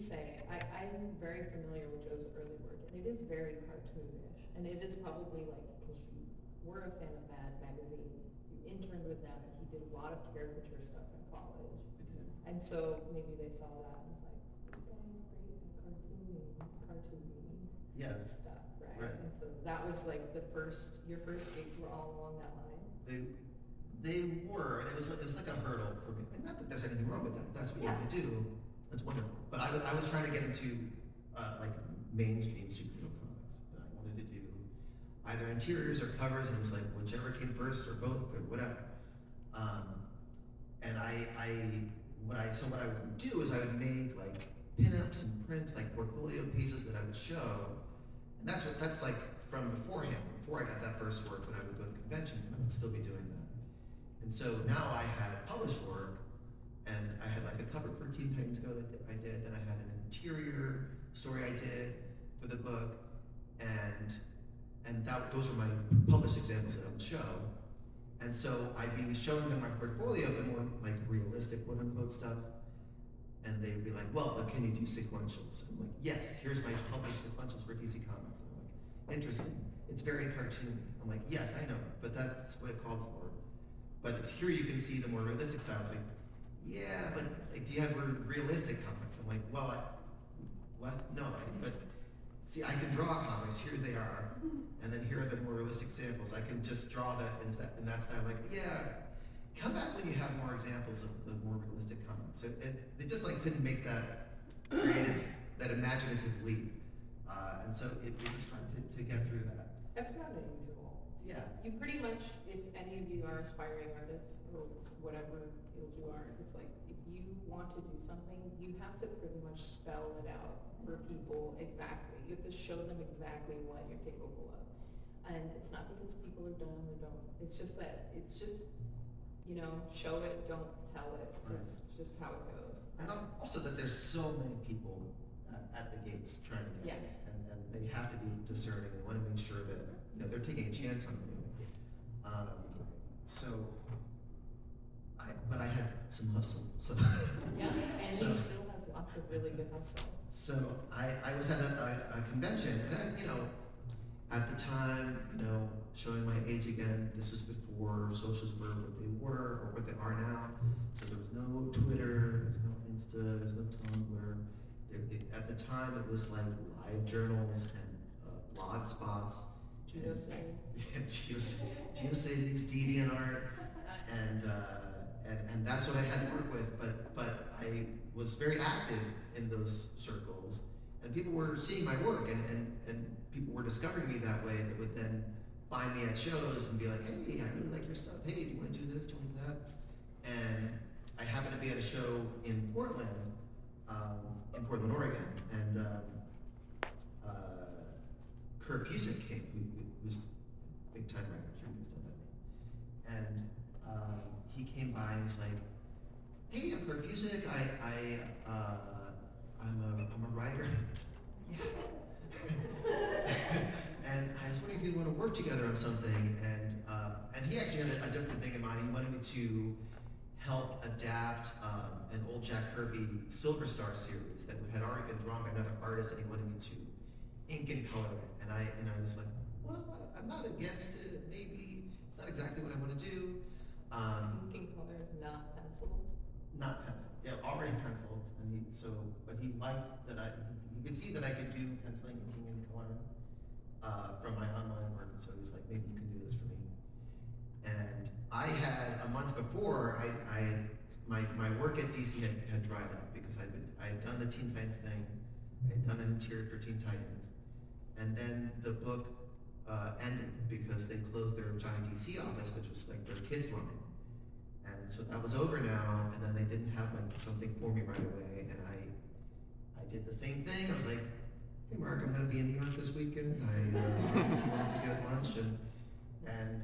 say, I'm very familiar with Joe's early work, and it is very cartoonish, and it is probably like, because you were a fan of Mad Magazine, you interned with them, and he did a lot of caricature stuff in college. And so maybe they saw that and was like, this guy's great at cartoony Yes. stuff, right? Right. And so that was like your first gigs were all along that line. They were. It was like a hurdle for me. And not that there's anything wrong with that. If that's what you want to do, that's wonderful. But I was trying to get into like mainstream superhero comics, and I wanted to do either interiors or covers, and it was like whichever came first or both or whatever. And what I would do is I would make like pinups and prints, like portfolio pieces that I would show, and that's like from beforehand, before I got that first work, when I would go to conventions, and I would still be doing that. And so now I had published work, and I had like a cover for Teen Titans Go that I did, and I had an interior story I did for the book, and those were my published examples that I would show. And so I'd be showing them my portfolio of the more like realistic quote unquote stuff, and they'd be like, well, but can you do sequentials? And I'm like, yes, here's my published sequentials for DC Comics. And I'm like, interesting. It's very cartoony. I'm like, yes, I know, but that's what it called for. But here you can see the more realistic style. It's like, yeah, but like, do you have realistic comics? I'm like, well, what? No, but see, I can draw comics. Here they are, and then here are the more realistic samples. I can just draw that in that style. Like, yeah, come back when you have more examples of the more realistic comics. They just like couldn't make that creative, that imaginative leap, and so it was fun to get through that. That's not unusual. Yeah. You pretty much, if any of you are aspiring artists or whatever field you are, it's like if you want to do something, you have to pretty much spell it out for people exactly. You have to show them exactly what you're capable of. And it's not because people are dumb or don't. It's just that, show it, don't tell it. Right. It's just how it goes. And also that there's so many people at the gates trying to get Yes. it, and they have to be discerning. They want to make sure that they're taking a chance on you. But I had some hustle. So Yeah, and he still has lots of really good hustle. So I was at a convention, and at the time, showing my age again, this was before socials were what they were or what they are now. So there was no Twitter, there's no Insta, there's no Tumblr. At the time, it was like live journals and blog spots. GeoCities, DeviantArt, and that's what I had to work with. But I was very active in those circles, and people were seeing my work, and people were discovering me that way. That would then find me at shows and be like, hey, I really like your stuff. Hey, do you want to do this? Do you want to do that? And I happened to be at a show in Portland, Oregon, and Kirby came, who's a big time writer. Sure, you guys know that name. And he came by and he's like, "Hey, I'm Kirby. I'm a writer." Yeah. And I was wondering if you'd want to work together on something. And he actually had a different thing in mind. He wanted me to help adapt an old Jack Kirby Silver Star series that had already been drawn by another artist, and he wanted me to ink and color it. And I was like, well, I'm not against it. Maybe it's not exactly what I want to do. Ink and color, not penciled. Not penciled. Yeah, already penciled. But he liked that he could see that I could do penciling, inking, and color from my online work. And so he was like, maybe you can do this for me. And I had a month before, my work at DC had dried up because I had done the Teen Titans thing. I had done an interior for Teen Titans, and then the book ended because they closed their Johnny DC office, which was like their kids line. And so that was over now, and then they didn't have like something for me right away, and I did the same thing. I was like, hey Mark, I'm gonna be in New York this weekend. I was wondering if you wanted to get lunch, and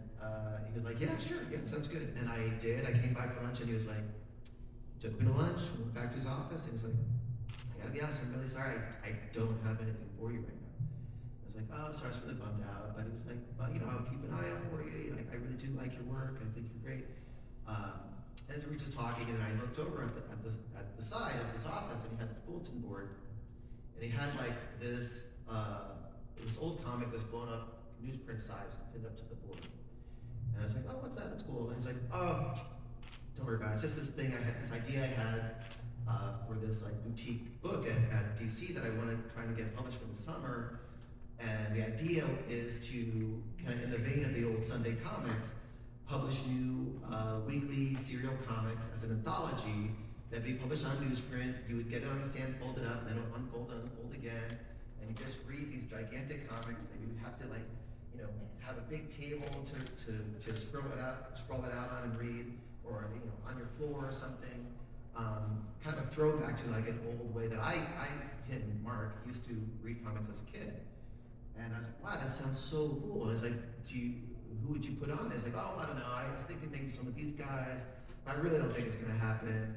he was like, yeah, sure, yeah, sounds good. And I did. I came by for lunch, and he was like, took me to lunch, went back to his office, and he was like, I gotta be honest, I'm really sorry, I don't have anything for you right now. I was like, oh, sorry, I was really bummed out. But he was like, well, I'll keep an eye out for you. Like, I really do like your work. I think you're great. as we were just talking, and I looked over at the side of his office, and he had this bulletin board, and he had like this old comic, this blown up newsprint size, pinned up to the board. And I was like, oh, what's that? That's cool. And he's like, oh, don't worry about it. It's just this thing I had, this idea I had for this like boutique book at DC that I wanted trying to get published for the summer. And the idea is to kind of in the vein of the old Sunday comics, publish new weekly serial comics as an anthology that'd be published on newsprint. You would get it on the stand, fold it up, and then it would unfold and unfold again. And you just read these gigantic comics that you would have to like, you know, have a big table to scroll it out on and read, or you know, on your floor or something. Kind of a throwback to like an old way that him, Mark, used to read comics as a kid. And I was like, wow, that sounds so cool. And it's like, who would you put on? It's like, oh, I don't know. I was thinking maybe some of these guys, but I really don't think it's gonna happen.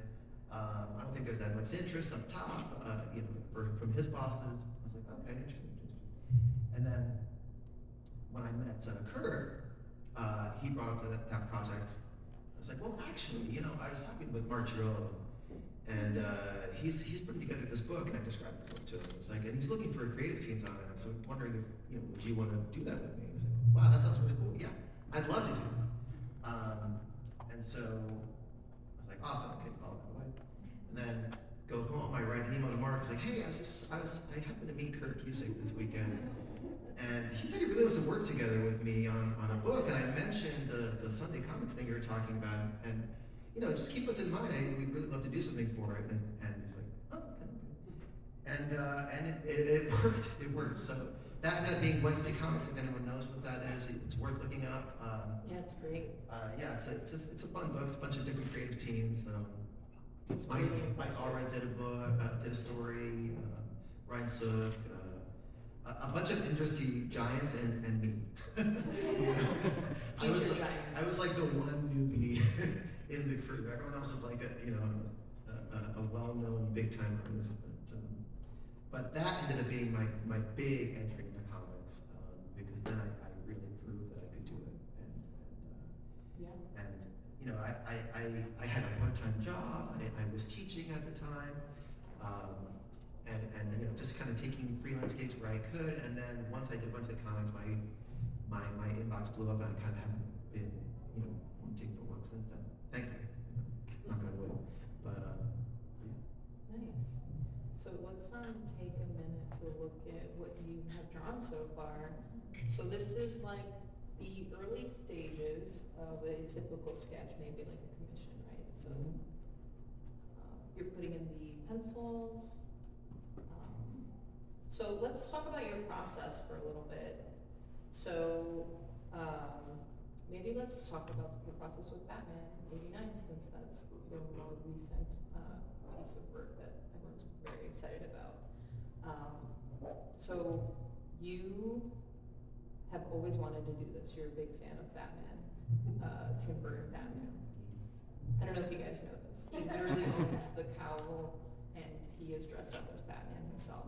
I don't think there's that much interest up top, you know, from his bosses. I was like, okay, interesting. And then when I met Kurt, he brought up that project. I was like, well, actually, you know, I was talking with Mark Giroux, and he's putting together this book, and I described the book to him. It's like, and he's looking for creative teams on it. So I'm wondering if, you know, would you want to do that with me? He was like, wow, that sounds really cool. Yeah, I'd love to do that. And so I was like, awesome, okay, follow that away. And then go home, I write an email to Mark. I was like, hey, I happened to meet Kurt Cusick this weekend. And he said he really wants to work together with me on a book, and I mentioned the Sunday comics thing you were talking about, and you know, just keep us in mind. We'd really love to do something for it. And he's like, oh, okay. And it worked. It worked. So that ended up being Wednesday Comics. If anyone knows what that is, it's worth looking up. Yeah, it's great. Yeah, it's a fun book. It's a bunch of different creative teams. Mike Allred did a book, did a story. Ryan Sook. A bunch of industry giants and me. You know? I was like the one newbie in the crew. Everyone else is like a well-known big-time artist. But that ended up being my big entry into comics, because then I really proved that I could do it. And you know, I had a part-time job. I was teaching at the time. And you know, just kind of taking freelance gigs where I could, and then once I did Wednesday Comics, my inbox blew up, and I kind of haven't been, you know, wanting for work since then. Thankfully, knock on wood. But yeah. Nice. So let's take a minute to look at what you have drawn so far. So this is like the early stages of a typical sketch, maybe like a commission, right? So you're putting in the pencils. So let's talk about your process for a little bit. So maybe let's talk about your process with Batman '89, since that's the more recent piece of work that everyone's very excited about. So you have always wanted to do this. You're a big fan of Batman, Tim Burton Batman. I don't know if you guys know this. He literally owns the cowl, and he is dressed up as Batman himself.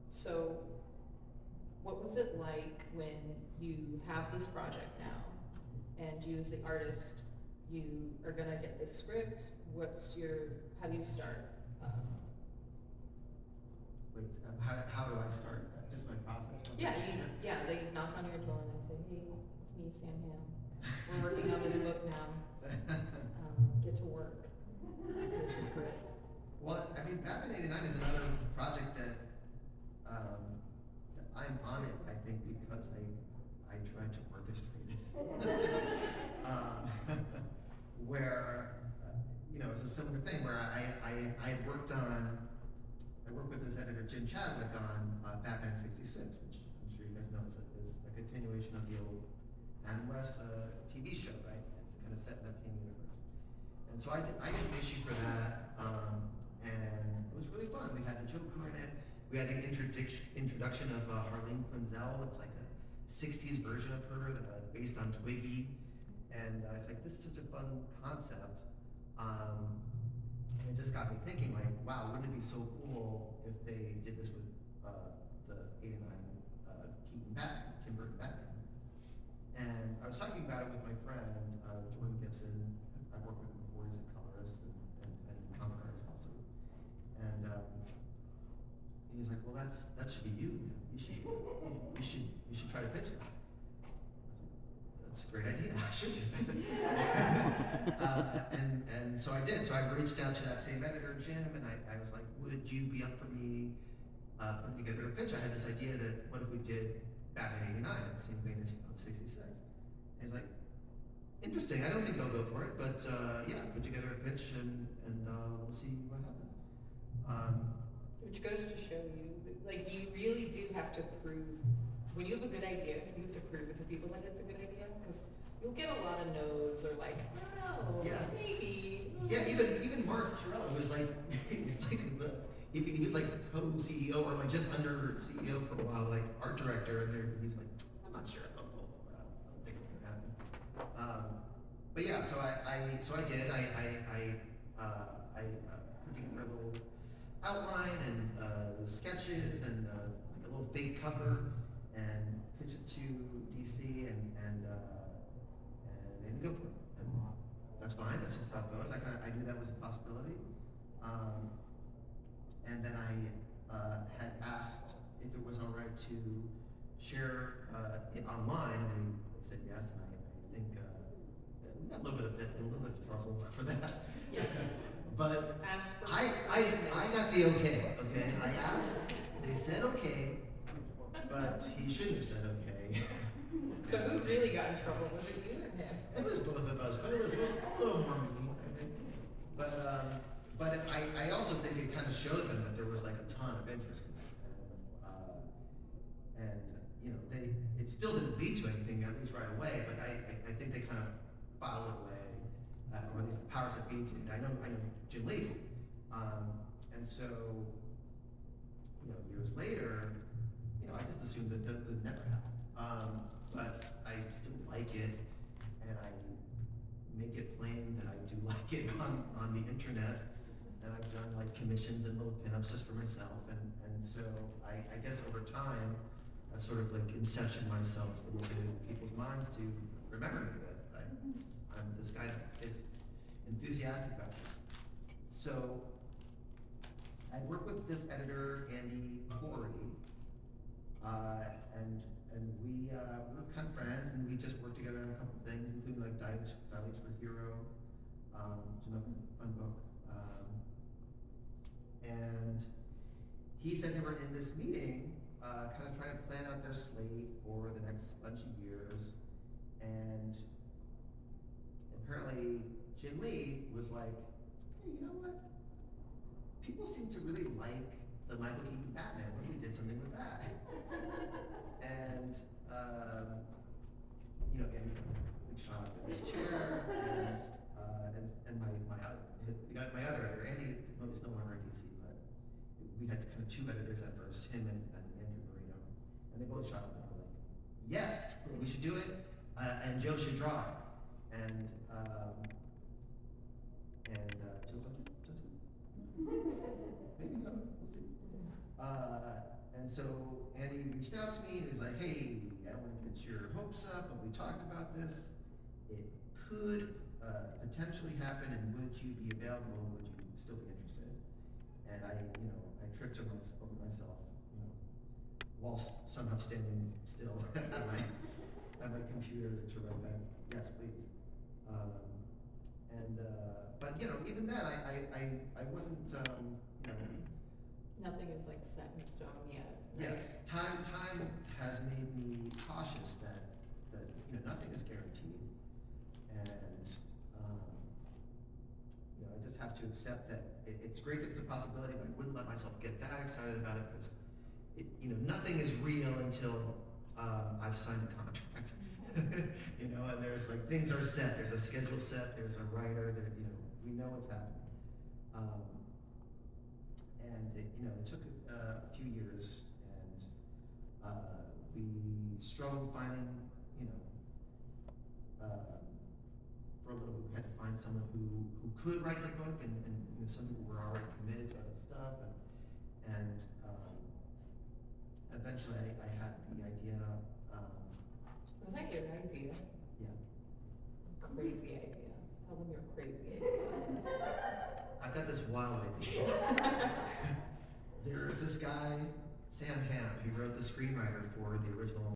So what was it like when you have this project now, and you as the artist, you are gonna get this script? How do you start? Wait, how do I start? Just my process? They knock on your door and they say, hey, it's me, Sam Ham. We're working on this book now. Get to work. Which is great. Well, I mean, Batman '89 is another project that I'm on it, I think, because I tried to orchestrate it. Where, you know, it's a similar thing where I worked with this editor, Jim Chadwick, on Batman '66, which I'm sure you guys know is a continuation of the old Adam West TV show, right? It's kind of set in that same universe. And so I did an issue for that, and it was really fun. We had the Joker in it. We had the introduction of Harleen Quinzel. It's like a '60s version of her that based on Twiggy, and I was like, this is such a fun concept. And it just got me thinking, like, wow, wouldn't it be so cool if they did this with the '89 Keaton Batman, Tim Burton Batman? And I was talking about it with my friend, Jordan Gibson. I've worked with him before. He's a colorist and comic artist also. And he was like, "Well, that should be you. Man. You should try to pitch that." I was like, "That's a great idea. I should do that." And so I did. So I reached out to that same editor, Jim, and I was like, "Would you be up for me putting together a pitch?" I had this idea that what if we did Batman '89 in the same vein as of '66? And he's like, "Interesting. I don't think they'll go for it, but yeah, put together a pitch and we'll see what happens." Which goes to show you, like, you really do have to prove, when you have a good idea, you have to prove it to people that it's a good idea, because you'll get a lot of no's or like, I don't know, Yeah. maybe. Yeah, even Mark Chiarello was like, he was like co-CEO or like just under CEO for a while, like art director, and he was like, "I'm not sure if I'll go for it. I don't think it's gonna happen." But yeah, so I did. I put together a little outline and sketches and like a little fake cover and pitched it to DC and they didn't go for it. And that's fine. That's just how it goes. I knew that was a possibility. And then I had asked if it was all right to share it online, and they said yes. And I think we got a little bit of trouble for that. Yes. But Ask for I got the okay. Okay, I asked. They said okay, but he shouldn't have said okay. So who really got in trouble? Was it you or him? It was both of us, but it was a little more me, I think. But I also think it kind of showed them that there was like a ton of interest in it, and you know it still didn't lead to anything, at least right away. But I think they kind of filed it away, or at least the powers that be did. I know Jim Lee did, and so you know years later, you know I just assumed that that would never happen. But I still like it, and I make it plain that I do like it on the internet. And I've done like commissions and little pinups just for myself, and so I guess over time I've sort of like inceptioned myself into people's minds to remember me that I'm this guy that is enthusiastic about this. So I worked with this editor, Andy Corey, and we were kind of friends, and we just worked together on a couple of things, including like Dilates for Hero, which is another fun book. And he said they were in this meeting, kind of trying to plan out their slate for the next bunch of years. And apparently Jim Lee was like, "Hey, you know what? People seem to really like the Michael Keaton Batman. What if we did something with that?" And you know, again, he shot up in his chair, and my other editor, Andy, is no longer in DC, but we had kind of two editors at first, him and Andrew Marino, and they both shot up and were like, "Yes, we should do it, and Joe should draw it." And Joe was like, "Yeah, sounds good. Maybe no, we'll see." And so Andy reached out to me and he was like, "Hey, I don't want to get your hopes up, but we talked about this. It could potentially happen, and would you be available? Would you still be interested?" And I tripped over myself, while somehow standing still at my computer to write back, "Yes, please." But even then, I wasn't, Nothing is like set in stone yet. Right? Yes, time has made me cautious that nothing is guaranteed, and I just have to accept that it's great that it's a possibility, but I wouldn't let myself get that excited about it because nothing is real until I've signed a contract. And there's like things are set. There's a schedule set. There's a writer. We know what's happening. And it took a few years, and we struggled finding, for a little bit, we had to find someone who could write the book, and some people were already committed to other stuff, and eventually I had the idea Was that your idea? Yeah. Crazy idea. Tell them you're crazy idea. I've got this wild idea. There's this guy, Sam Hamm, who wrote the screenwriter for the original